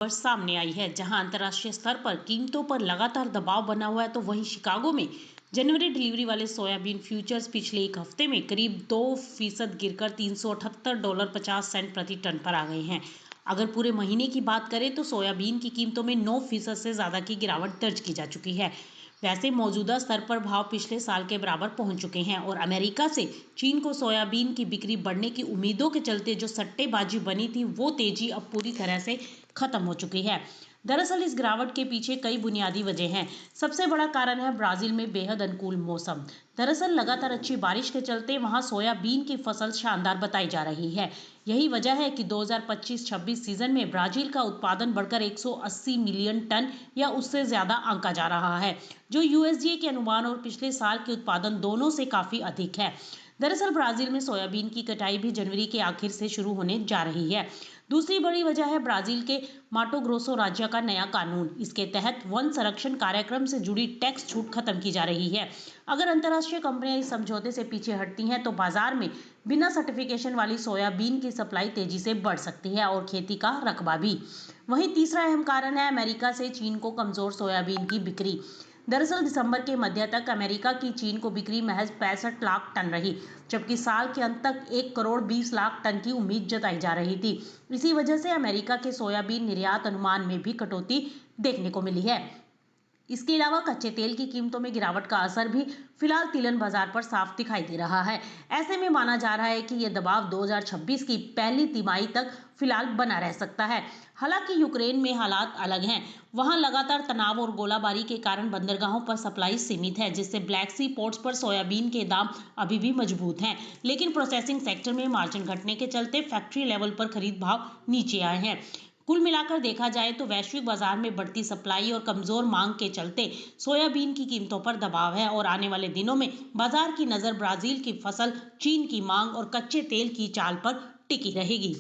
और सामने आई है, जहां अंतर्राष्ट्रीय स्तर पर कीमतों पर लगातार दबाव बना हुआ है, तो वहीं शिकागो में जनवरी डिलीवरी वाले सोयाबीन फ्यूचर्स पिछले एक हफ्ते में करीब 2% गिरकर $378.50 प्रति टन पर आ गए हैं। अगर पूरे महीने की बात करें तो सोयाबीन की कीमतों में 9% से ज्यादा की गिरावट दर्ज की जा चुकी है। वैसे मौजूदा स्तर पर भाव पिछले साल के बराबर पहुंच चुके हैं और अमेरिका से चीन को सोयाबीन की बिक्री बढ़ने की उम्मीदों के चलते जो सट्टेबाजी बनी थी, वो तेजी अब पूरी तरह से खत्म हो चुकी है। दरअसल इस गिरावट के पीछे कई बुनियादी वजह हैं। सबसे बड़ा कारण है ब्राजील में बेहद अनुकूल मौसम। दरअसल लगातार अच्छी बारिश के चलते वहां सोयाबीन की फसल शानदार बताई जा रही है। यही वजह है कि 2025-26 सीजन में ब्राजील का उत्पादन बढ़कर 180 मिलियन टन या उससे ज्यादा आंका जा रहा है, जो यूएसडीए के अनुमान और पिछले साल के उत्पादन दोनों से काफी अधिक है। दरअसल ब्राजील में सोयाबीन की कटाई भी जनवरी के आखिर से शुरू होने जा रही है। दूसरी बड़ी वजह है ब्राजील के माटो ग्रोसो राज्य का नया कानून। इसके तहत वन संरक्षण कार्यक्रम से जुड़ी टैक्स छूट खत्म की जा रही है। अगर अंतर्राष्ट्रीय कंपनियां इस समझौते से पीछे हटती हैं तो बाजार में बिना सर्टिफिकेशन वाली सोयाबीन की सप्लाई तेजी से बढ़ सकती है और खेती का रकबा भी। वहीं तीसरा अहम कारण है अमेरिका से चीन को कमजोर सोयाबीन की बिक्री। दरअसल दिसंबर के मध्य तक अमेरिका की चीन को बिक्री महज 65 लाख टन रही, जबकि साल के अंत तक 1 करोड़ 20 लाख टन की उम्मीद जताई जा रही थी। इसी वजह से अमेरिका के सोयाबीन निर्यात अनुमान में भी कटौती देखने को मिली है। इसके अलावा कच्चे तेल की कीमतों में गिरावट का असर भी फिलहाल तिलहन बाजार पर साफ दिखाई दे रहा है। ऐसे में माना जा रहा है कि यह दबाव 2026 की पहली तिमाही तक फिलहाल बना रह सकता है। हालांकि यूक्रेन में हालात अलग हैं। वहां लगातार तनाव और गोलाबारी के कारण बंदरगाहों पर सप्लाई सीमित है, जिससे ब्लैक सी पोर्ट्स पर सोयाबीन के दाम अभी भी मजबूत हैं। लेकिन प्रोसेसिंग सेक्टर में मार्जिन घटने के चलते फैक्ट्री लेवल पर खरीद भाव नीचे आए हैं। कुल मिलाकर देखा जाए तो वैश्विक बाजार में बढ़ती सप्लाई और कमजोर मांग के चलते सोयाबीन की कीमतों पर दबाव है और आने वाले दिनों में बाजार की नजर ब्राजील की फसल, चीन की मांग और कच्चे तेल की चाल पर टिकी रहेगी।